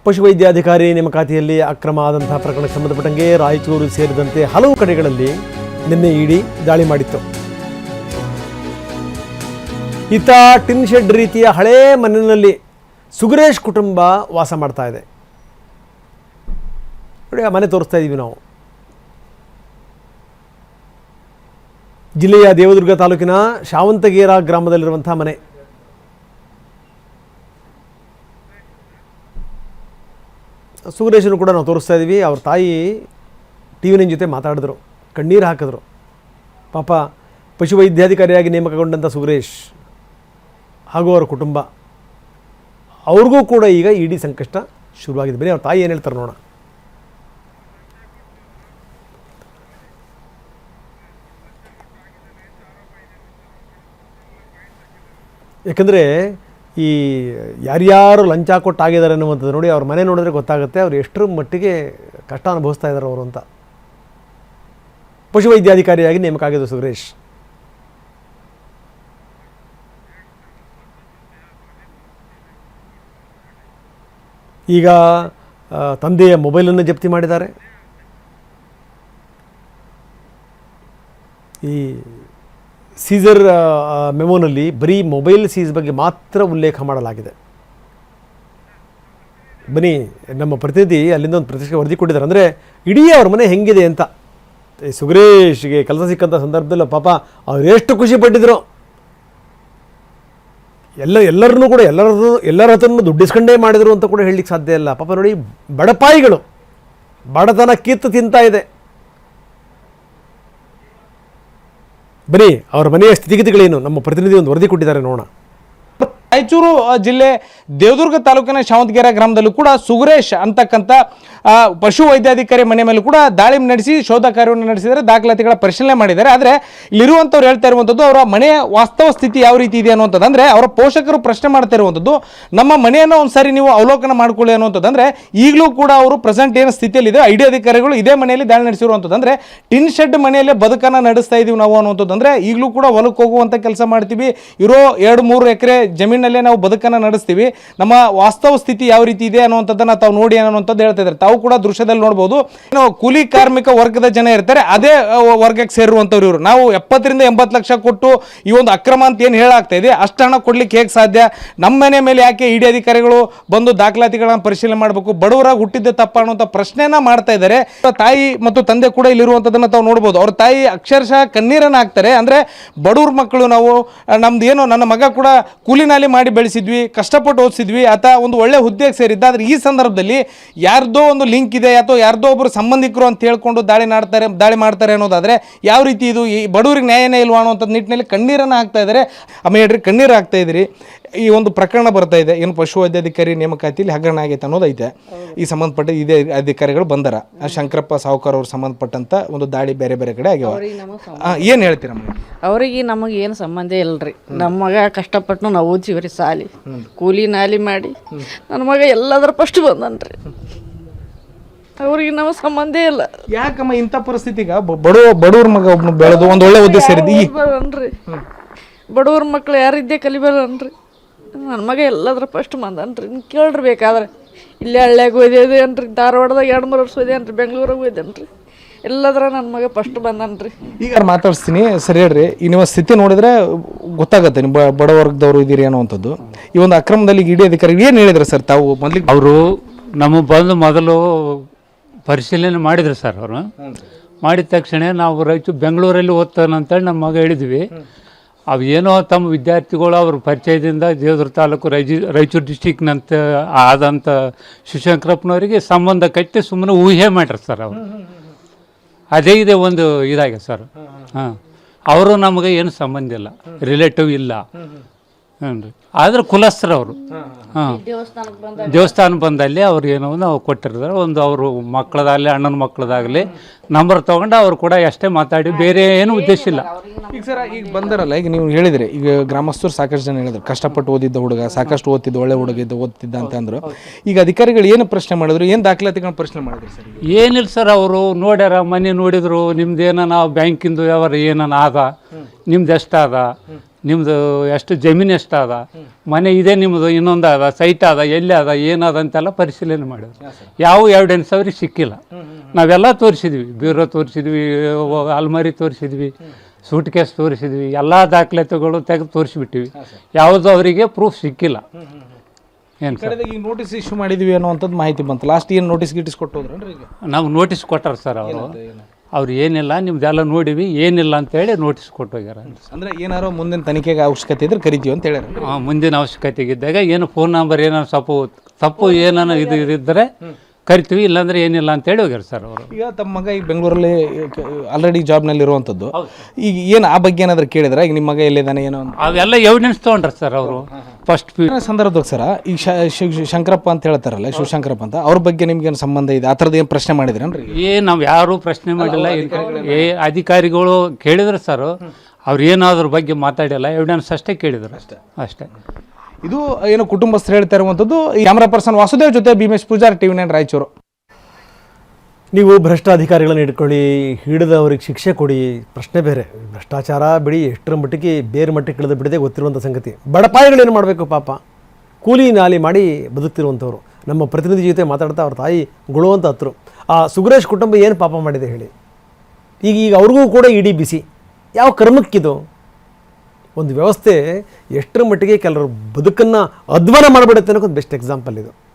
ಪಶುವೈದ್ಯಾಧಿಕಾರಿ ನೇಮಕಾತಿಯಲ್ಲಿ ಅಕ್ರಮ ಆದಂತಹ ಪ್ರಕರಣಕ್ಕೆ ಸಂಬಂಧಪಟ್ಟಂಗೆ ರಾಯಚೂರು ಸೇರಿದಂತೆ ಹಲವು ಕಡೆಗಳಲ್ಲಿ ನಿನ್ನೆ ಇಡಿ ದಾಳಿ ಮಾಡಿತ್ತು. ಈತ ಟಿನ್ ಶೆಡ್ ರೀತಿಯ ಹಳೇ ಮನೆಯಲ್ಲಿ ಸುಗರೇಶ್ ಕುಟುಂಬ ವಾಸ ಮಾಡ್ತಾ ಇದೆ. ನೋಡಿ, ಆ ಮನೆ ತೋರಿಸ್ತಾ ಇದ್ದೀವಿ ನಾವು. ಜಿಲ್ಲೆಯ ದೇವದುರ್ಗ ತಾಲೂಕಿನ ಶಾವಂತಗೇರ ಗ್ರಾಮದಲ್ಲಿರುವಂಥ ಮನೆ. ಸುಗರೇಶನು ಕೂಡ ನಾವು ತೋರಿಸ್ತಾ ಇದ್ದೀವಿ. ಅವ್ರ ತಾಯಿ ಟಿ ವಿ9 ಜೊತೆ ಮಾತಾಡಿದ್ರು, ಕಣ್ಣೀರು ಹಾಕಿದ್ರು. ಪಾಪ ಪಶುವೈದ್ಯಾಧಿಕಾರಿಯಾಗಿ ನೇಮಕಗೊಂಡಂಥ ಸುಗರೇಶ್ ಹಾಗೂ ಅವರ ಕುಟುಂಬ, ಅವ್ರಿಗೂ ಕೂಡ ಈಗ ಇಡೀ ಸಂಕಷ್ಟ ಶುರುವಾಗಿದೆ. ಬರೀ ಅವ್ರ ತಾಯಿ ಏನು ಹೇಳ್ತಾರೆ ನೋಡೋಣ. ಯಾಕಂದರೆ ಈ ಯಾರ್ಯಾರು ಲಂಚ ಕೊಟ್ಟಾಗಿದ್ದಾರೆ ಅನ್ನುವಂಥದ್ದು ನೋಡಿ, ಅವ್ರ ಮನೆ ನೋಡಿದ್ರೆ ಗೊತ್ತಾಗುತ್ತೆ ಅವ್ರು ಎಷ್ಟರ ಮಟ್ಟಿಗೆ ಕಷ್ಟ ಅನುಭವಿಸ್ತಾ ಇದ್ದಾರೆ ಅವರು ಅಂತ. ಪಶುವೈದ್ಯಾಧಿಕಾರಿಯಾಗಿ ನೇಮಕ ಆಗಿದ್ದು ಸುಗರೇಶ್. ಈಗ ತಂದೆಯ ಮೊಬೈಲನ್ನು ಜಪ್ತಿ ಮಾಡಿದ್ದಾರೆ. ಈ ಸೀಸರ್ ಮೆಮೋನಲ್ಲಿ ಬರೀ ಮೊಬೈಲ್ ಸೀಸ್ ಬಗ್ಗೆ ಮಾತ್ರ ಉಲ್ಲೇಖ ಮಾಡಲಾಗಿದೆ. ಬನ್ನಿ, ನಮ್ಮ ಪ್ರತಿನಿಧಿ ಅಲ್ಲಿಂದ ಒಂದು ಪ್ರತಿಷ್ಠೆ ವರದಿ ಕೊಟ್ಟಿದ್ದಾರೆ. ಅಂದರೆ ಇಡೀ ಅವ್ರ ಮನೆ ಹೆಂಗಿದೆ ಅಂತ. ಈ ಸುಗರೇಶ್ಗೆ ಕೆಲಸ ಸಿಕ್ಕಂಥ ಸಂದರ್ಭದಲ್ಲೂ ಪಾಪ ಅವ್ರು ಎಷ್ಟು ಖುಷಿ ಪಟ್ಟಿದ್ರು. ಎಲ್ಲರನ್ನೂ ಕೂಡ ಎಲ್ಲರ ಹತ್ರನೂ ದುಡ್ಡಿಸ್ಕೊಂಡೇ ಮಾಡಿದ್ರು ಅಂತ ಕೂಡ ಹೇಳಲಿಕ್ಕೆ ಸಾಧ್ಯ ಇಲ್ಲ. ಪಾಪ ನೋಡಿ, ಬಡಪಾಯಿಗಳು, ಬಡತನ ಕಿತ್ತು ತಿಂತಾ ಇದೆ. ಬನ್ನಿ, ಅವರ ಮನೆಯ ಸ್ಥಿತಿಗತಿಗಳೇನು ನಮ್ಮ ಪ್ರತಿನಿಧಿ ಒಂದು ವರದಿ ಕೊಟ್ಟಿದ್ದಾರೆ ನೋಡೋಣ. ರಾಯಚೂರು ಜಿಲ್ಲೆ ದೇವದುರ್ಗ ತಾಲೂಕಿನ ಶಾವಂತಗೇರ ಗ್ರಾಮದಲ್ಲೂ ಕೂಡ ಸುಗರೇಶ್ ಅಂತಕ್ಕಂಥ ಪಶು ವೈದ್ಯಾಧಿಕಾರಿ ಮನೆ ಮೇಲೂ ಕೂಡ ದಾಳಿ ನಡೆಸಿ ಶೋಧ ಕಾರ್ಯವನ್ನು ನಡೆಸಿದರೆ, ದಾಖಲಾತಿಗಳ ಪರಿಶೀಲನೆ ಮಾಡಿದ್ದಾರೆ. ಆದರೆ ಇಲ್ಲಿರುವಂಥವ್ರು ಹೇಳ್ತಾ ಇರುವಂಥದ್ದು ಅವರ ಮನೆಯ ವಾಸ್ತವ ಸ್ಥಿತಿ ಯಾವ ರೀತಿ ಇದೆ ಅನ್ನುವಂಥದ್ದು. ಅಂದರೆ ಅವರ ಪೋಷಕರು ಪ್ರಶ್ನೆ ಮಾಡ್ತಾ ಇರುವಂಥದ್ದು, ನಮ್ಮ ಮನೆಯನ್ನು ಒಂದು ಸಾರಿ ನೀವು ಅವಲೋಕನ ಮಾಡ್ಕೊಳ್ಳಿ ಅನ್ನುವಂಥದ್ದು. ಅಂದರೆ ಈಗಲೂ ಕೂಡ ಅವರು ಪ್ರೆಸೆಂಟ್ ಏನು ಸ್ಥಿತಿಯಲ್ಲಿದೆ, ಐಡಿ ಅಧಿಕಾರಿಗಳು ಇದೇ ಮನೆಯಲ್ಲಿ ದಾಳಿ ನಡೆಸಿರುವಂಥದ್ದು. ಅಂದರೆ ಟಿನ್ ಶೆಡ್ ಮನೆಯಲ್ಲೇ ಬದುಕನ್ನು ನಡೆಸ್ತಾ ಇದ್ದೀವಿ ನಾವು ಅನ್ನುವಂಥದ್ದು. ಅಂದರೆ ಈಗಲೂ ಕೂಡ ಹೊಲಕ್ಕೆ ಹೋಗುವಂಥ ಕೆಲಸ ಮಾಡ್ತೀವಿ, ಇರೋ 2-3 ಎಕರೆ ಜಮೀನಲ್ಲೇ ನಾವು ಬದುಕನ್ನು ನಡೆಸ್ತೀವಿ, ನಮ್ಮ ವಾಸ್ತವ ಸ್ಥಿತಿ ಯಾವ ರೀತಿ ಇದೆ ಅನ್ನುವಂಥದ್ದನ್ನು ತಾವು ನೋಡಿ ಅನ್ನುವಂಥದ್ದು ಹೇಳ್ತಾ ಇದ್ದಾರೆ. ತಾವು ಕೂಡ ದೃಶ್ಯದಲ್ಲಿ ನೋಡ್ಬೋದು, ಕೂಲಿ ಕಾರ್ಮಿಕ ವರ್ಗದ ಜನ ಇರ್ತಾರೆ, ಅದೇ ವರ್ಗಕ್ಕೆ ಸೇರುವಂಥವ್ರು ಇವರು. ನಾವು 70-80 ಲಕ್ಷ ಕೊಟ್ಟು ಈ ಒಂದು ಅಕ್ರಮ ಅಂತ ಏನು ಹೇಳಾಗ್ತಾ ಇದೆ, ಅಷ್ಟು ಹಣ ಕೊಡ್ಲಿಕ್ಕೆ ಹೇಗೆ ಸಾಧ್ಯ? ನಮ್ಮ ಮನೆ ಮೇಲೆ ಯಾಕೆ ಇಡಿ ಅಧಿಕಾರಿಗಳು ಬಂದು ದಾಖಲಾತಿಗಳನ್ನ ಪರಿಶೀಲನೆ ಮಾಡಬೇಕು? ಬಡವರಾಗಿ ಹುಟ್ಟಿದ್ದೆ ತಪ್ಪ ಅನ್ನುವಂಥ ಪ್ರಶ್ನೆನ ಮಾಡ್ತಾ ಇದ್ದಾರೆ. ತಾಯಿ ಮತ್ತು ತಂದೆ ಕೂಡ ಇಲ್ಲಿರುವಂಥದ್ದನ್ನು ತಾವು ನೋಡ್ಬೋದು. ಅವ್ರ ತಾಯಿ ಅಕ್ಷರಶಃ ಕಣ್ಣೀರನ್ನು ಹಾಕ್ತಾರೆ. ಅಂದರೆ ಬಡವ್ರ ಮಕ್ಕಳು ನಾವು, ನಮ್ದು ಏನು, ನನ್ನ ಮಗ ಕೂಡ ಕೂಲಿನಾಲಿ ಮಾಡಿ ಬೆಳೆಸಿದ್ವಿ, ಕಷ್ಟಪಟ್ಟು ಓದಿಸಿದ್ವಿ, ಆತ ಒಂದು ಒಳ್ಳೆ ಹುದ್ದೆಗೆ ಸೇರಿದ್ದ. ಆದರೆ ಈ ಸಂದರ್ಭದಲ್ಲಿ ಯಾರ್ದೋ ಒಂದು ಲಿಂಕ್ ಇದೆ ಅಥವಾ ಯಾರ್ದೋ ಒಬ್ಬರು ಸಂಬಂಧಿಕರು ಅಂತ ಹೇಳ್ಕೊಂಡು ದಾಳಿ ಮಾಡ್ತಾರೆ ಅನ್ನೋದಾದರೆ ಯಾವ ರೀತಿ ಇದು? ಈ ಬಡವರಿಗೆ ನ್ಯಾಯನೇ ಇಲ್ವಾ ಅನ್ನೋಂಥದ್ದು ನಿಟ್ಟಿನಲ್ಲಿ ಕಣ್ಣೀರನ್ನು ಹಾಕ್ತಾ ಇದ್ದಾರೆ. ಆಮೇಲೆ ಹೇಳ್ರಿ, ಕಣ್ಣೀರು ಹಾಕ್ತಾ ಇದ್ದೀರಿ. ಈ ಒಂದು ಪ್ರಕರಣ ಬರ್ತಾ ಇದೆ, ಏನು ಪಶು ವೈದ್ಯಾಧಿಕಾರಿ ನೇಮಕಾತಿಯಲ್ಲಿ ಹಗರಣ ಆಗೈತೆ ಅನ್ನೋದೈತೆ. ಈ ಸಂಬಂಧಪಟ್ಟ ಇದೇ ಅಧಿಕಾರಿಗಳು ಬಂದಾರ, ಶಂಕರಪ್ಪ ಸಾಹುಕಾರ್ ಅವ್ರು ಸಂಬಂಧಪಟ್ಟಂತ ಒಂದು ದಾಳಿ ಬೇರೆ ಬೇರೆ ಕಡೆ ಆಗ್ಯಾವ. ಏನು ಹೇಳ್ತೀರಮ್ಮ? ಅವ್ರಿಗೆ ನಮಗೆ ಏನು ಸಂಬಂಧ ಇಲ್ಲರಿ. ನಮ್ಮ ಮಗ ಕಷ್ಟಪಟ್ಟು ನಾವು ಓದಿಸಿವ್ರಿ, ಸಾಲಿ ಕೂಲಿ ನಾಲಿ ಮಾಡಿ ನನ್ನ ಮಗ ಎಲ್ಲದರ ಫಸ್ಟ್ ಬಂದನ್ರಿ. ಅವ್ರಿಗೆ ನಮ್ಮ ಸಂಬಂಧ ಇಲ್ಲ. ಯಾಕಮ್ಮ ಇಂಥ ಪರಿಸ್ಥಿತಿಗ ಬಡವ್ರ ಮಗ ಒಬ್ಬನು ಬೆಳೆದು ಒಂದು ಒಳ್ಳೆ ಹುದ್ದೆ ಸೇರಿದ್ರಿ, ಬಡವ್ರ ಮಕ್ಳು ಯಾರಿದ್ದೆ ಕಲಿಬೇಕನ್ರಿ. ನನ್ನ ಮಗ ಎಲ್ಲದ್ರ ಫಸ್ಟ್ ಬಂದನ್ರಿ. ಕೇಳ್ರಿ ಬೇಕಾದ್ರೆ, ಇಲ್ಲೇ ಹಳ್ಳ್ಯಾಗ ಓದ್ಯದೆ ಅನ್ರಿ, ಧಾರವಾಡದಾಗ 2-3 ವರ್ಷ ಓದ್ಯಾನ್ರಿ, ಬೆಂಗಳೂರಾಗ ಓದ್ಯಾನ್ರಿ, ಎಲ್ಲದ್ರ ನನ್ನ ಮಗ ಫಸ್ಟ್ ಬಂದನ್ರಿ. ಈಗ ಮಾತಾಡ್ಸ್ತೀನಿ, ಸರಿ ಹೇಳ್ರಿ. ಈ ನಿಮ್ಮ ಸ್ಥಿತಿ ನೋಡಿದ್ರೆ ಗೊತ್ತಾಗತ್ತೆ ನೀವು ಬಡ ವರ್ಗದವ್ರು ಇದ್ದೀರಿ ಅನ್ನುವಂಥದ್ದು. ಈ ಒಂದು ಅಕ್ರಮದಲ್ಲಿ ಇಡಿ ಅಧಿಕಾರಿ ಏನು ಹೇಳಿದ್ರು ಸರ್ ತಾವು ಮೊದಲಿಗೆ? ಅವರು ನಮ್ಮ ಬಂದು ಮೊದಲು ಪರಿಶೀಲನೆ ಮಾಡಿದ್ರು ಸರ್. ಅವರು ಮಾಡಿದ ತಕ್ಷಣ ನಾವು ಬೆಂಗಳೂರಲ್ಲಿ ಓದ್ತಾನಂತೇಳಿ ನಮ್ಮ ಮಗ ಹೇಳಿದ್ವಿ. ಅವು ಏನೋ ತಮ್ಮ ವಿದ್ಯಾರ್ಥಿಗಳು ಅವ್ರ ಪರಿಚಯದಿಂದ ದೇವದುರ್ಗ ತಾಲೂಕು ರಾಯಚೂರು ಡಿಸ್ಟಿಕ್ನಂತ ಆದಂಥ ಶಿವಶಂಕರಪ್ಪನವರಿಗೆ ಸಂಬಂಧ ಕಟ್ಟಿ ಸುಮ್ಮನೆ ಊಹೆ ಮಾಡ್ರಿ ಸರ್. ಅವರು ಅದೇ ಇದೆ ಒಂದು ಇದಾಗೆ ಸರ್. ಹಾಂ, ಅವರು ನಮಗೆ ಏನು ಸಂಬಂಧ ಇಲ್ಲ, ರಿಲೇಟಿವ್ ಇಲ್ಲ. ಹ್ಞೂ ರೀ. ಆದ್ರೆ ಕುಲಸ್ಥರು ಅವರು. ಹಾಂ, ದೇವಸ್ಥಾನ ಬಂದಲ್ಲಿ ಅವ್ರು ಏನೋ ನಾವು ಕೊಟ್ಟಿರ್ತಾರೆ. ಒಂದು ಅವರು ಮಕ್ಕಳದಾಗಲಿ ಅಣ್ಣನ ಮಕ್ಕಳದಾಗಲಿ ನಂಬರ್ ತೊಗೊಂಡು ಅವ್ರು ಕೂಡ ಅಷ್ಟೇ ಮಾತಾಡಿ, ಬೇರೆ ಏನು ಉದ್ದೇಶ ಇಲ್ಲ. ಈಗ ಸರ್, ಈಗ ಬಂದಾರಲ್ಲ, ಈಗ ನೀವು ಹೇಳಿದ್ರಿ, ಈಗ ಗ್ರಾಮಸ್ಥರು ಸಾಕಷ್ಟು ಜನ ಹೇಳಿದ್ರು ಕಷ್ಟಪಟ್ಟು ಓದಿದ್ದ ಹುಡುಗ, ಸಾಕಷ್ಟು ಓದ್ತಿದ್ದ, ಒಳ್ಳೆ ಹುಡುಗ ಓದ್ತಿದ್ದ ಅಂತ ಅಂದರು. ಈಗ ಅಧಿಕಾರಿಗಳು ಏನು ಪ್ರಶ್ನೆ ಮಾಡಿದ್ರು, ಏನು ದಾಖಲಾತಿಗಳನ್ನ ಪ್ರಶ್ನೆ ಮಾಡಿದ್ರು ಸರ್? ಏನಿಲ್ಲ ಸರ್, ಅವರು ನೋಡ್ಯಾರ, ಮನೆ ನೋಡಿದ್ರು, ನಿಮ್ದು ಏನ ನಾವು ಬ್ಯಾಂಕಿಂದು ವ್ಯವಹಾರ ಏನನ ಆದ, ನಿಮ್ದು ಎಷ್ಟಾದ, ನಿಮ್ಮದು ಎಷ್ಟು ಜಮೀನು ಎಷ್ಟು ಅದ, ಮನೆ ಇದೆ ನಿಮ್ಮದು, ಇನ್ನೊಂದು ಅದ, ಸೈಟ್ ಅದ, ಎಲ್ಲಿ ಅದ, ಏನದ ಅಂತೆಲ್ಲ ಪರಿಶೀಲನೆ ಮಾಡಿದ್ರು. ಯಾವ ಎವಿಡೆನ್ಸ್ ಅವ್ರಿಗೆ ಸಿಕ್ಕಿಲ್ಲ. ನಾವೆಲ್ಲ ತೋರಿಸಿದ್ವಿ, ಬ್ಯೂರೋ ತೋರಿಸಿದ್ವಿ, ಅಲ್ಮಾರಿ ತೋರಿಸಿದ್ವಿ, ಸೂಟ್ ಕೇಸ್ ತೋರಿಸಿದ್ವಿ, ಎಲ್ಲ ದಾಖಲಾತಿಗಳು ತೆಗೆದು ತೋರಿಸಿಬಿಟ್ಟಿವಿ. ಯಾವುದೂ ಅವರಿಗೆ ಪ್ರೂಫ್ ಸಿಕ್ಕಿಲ್ಲ. ಏನು ಸರ್, ಈಗ ನೋಟಿಸ್ ಇಶ್ಯೂ ಮಾಡಿದ್ವಿ ಅನ್ನೋವಂಥದ್ದು ಮಾಹಿತಿ ಬಂತು. ಲಾಸ್ಟ್ ಏನು ನೋಟಿಸ್ ಗಿಟಿಸ್ ಕೊಟ್ಟು ಹೋದ್ರನ್ರಿ? ಈಗ ನಾವು ನೋಟಿಸ್ ಕೊಟ್ಟಾರ ಸರ್ ಅವ್ರು ಏನಿಲ್ಲ ನಿಮ್ದೆಲ್ಲ ನೋಡಿವಿ, ಏನಿಲ್ಲ ಅಂತೇಳಿ ನೋಟಿಸ್ ಕೊಟ್ಟು ಹೋಗ್ಯಾರ. ಅಂದರೆ ಏನಾರೋ ಮುಂದಿನ ತನಿಖೆಗೆ ಅವಶ್ಯಕತೆ ಇದ್ರೆ ಕರಿತೀವಿ ಅಂತ ಹೇಳ್ಯಾರ. ಮುಂದಿನ ಅವಶ್ಯಕತೆಗಿದ್ದಾಗ ಏನು ಫೋನ್ ನಂಬರ್ ಏನಾರು ತಪ್ಪು ಏನಾನ ಇದ್ದರೆ ಕರಿತೀವಿ, ಇಲ್ಲಾಂದ್ರೆ ಏನಿಲ್ಲ ಅಂತೇಳಿ ಹೋಗ್ಯಾರ ಸರ್ ಅವರು. ಈಗ ತಮ್ಮ ಮಗ ಈಗ ಬೆಂಗಳೂರಲ್ಲಿ ಆಲ್ರೆಡಿ ಜಾಬ್ನಲ್ಲಿ ಇರುವಂಥದ್ದು. ಈಗ ಏನು ಆ ಬಗ್ಗೆ ಏನಾದರೂ ಕೇಳಿದ್ರೆ ಈಗ ನಿಮ್ಮ ಮಗ ಎಲ್ಲಿದ್ದಾನೆ ಏನೋ ಅವೆಲ್ಲ ಎವಿಡೆನ್ಸ್ ತೊಗೊಂಡ್ರ ಸರ್ ಅವರು. ಫಸ್ಟ್ ಸಂದರ್ಭದಾಗ ಸರ ಈಗ ಶಂಕರಪ್ಪ ಅಂತ ಹೇಳ್ತಾರಲ್ಲ, ಶಿವಶಂಕರಪ್ಪ ಅಂತ, ಅವ್ರ ಬಗ್ಗೆ ನಿಮ್ಗೇನು ಸಂಬಂಧ ಇದೆ ಆ ಥರದ್ದು ಏನು ಪ್ರಶ್ನೆ ಮಾಡಿದ್ರೇನ್ರಿ? ನಾವು ಯಾರೂ ಪ್ರಶ್ನೆ ಮಾಡಿಲ್ಲ. ಅಧಿಕಾರಿಗಳು ಕೇಳಿದ್ರು ಸರ್, ಅವ್ರು ಏನಾದ್ರ ಬಗ್ಗೆ ಮಾತಾಡಿಲ್ಲ, ಎವಿಡೆನ್ಸ್ ಅಷ್ಟೇ ಕೇಳಿದ್ರು ಅಷ್ಟೇ. ಇದು ಏನು ಕುಟುಂಬಸ್ಥರು ಹೇಳ್ತಾ ಇರುವಂಥದ್ದು. ಕ್ಯಾಮ್ರಾ ಪರ್ಸನ್ ವಾಸುದೇವ್ ಜೊತೆ ಭೀಮೇಶ್ ಪೂಜಾರಿ, TV9 ರಾಯಚೂರು. ನೀವು ಭ್ರಷ್ಟ ಅಧಿಕಾರಿಗಳನ್ನು ಇಟ್ಕೊಳ್ಳಿ, ಹಿಡಿದವ್ರಿಗೆ ಶಿಕ್ಷೆ ಕೊಡಿ, ಪ್ರಶ್ನೆ ಬೇರೆ. ಭ್ರಷ್ಟಾಚಾರ ಬಿಡಿ, ಎಷ್ಟರ ಮಟ್ಟಿಗೆ ಬೇರೆ ಮಟ್ಟಿಗೆ ಇಳಿದು ಬಿಡದೆ ಗೊತ್ತಿರುವಂಥ ಸಂಗತಿ. ಬಡಪಾಯಿಗಳೇನು ಮಾಡಬೇಕು ಪಾಪ, ಕೂಲಿ ನಾಲಿ ಮಾಡಿ ಬದುಕ್ತಿರುವಂಥವ್ರು. ನಮ್ಮ ಪ್ರತಿನಿಧಿ ಜೊತೆ ಮಾತಾಡ್ತಾ ಅವ್ರ ತಾಯಿ ಗುಳುವಂತ ಹತ್ರು. ಆ ಸುಗ್ರೇಶ್ ಕುಟುಂಬ ಏನು ಪಾಪ ಮಾಡಿದೆ ಹೇಳಿ? ಈಗ ಅವ್ರಿಗೂ ಕೂಡ ಇಡೀ ಬಿಸಿ. ಯಾವ ಕರ್ಮಕ್ಕಿದು? ಒಂದು ವ್ಯವಸ್ಥೆ ಎಷ್ಟರ ಮಟ್ಟಿಗೆ ಕೆಲವರು ಬದುಕನ್ನು ಅಧ್ವಾನ ಮಾಡಿಬಿಡುತ್ತೆ ಅನ್ನೋದು ಬೆಸ್ಟ್ ಎಕ್ಸಾಂಪಲ್ ಇದು.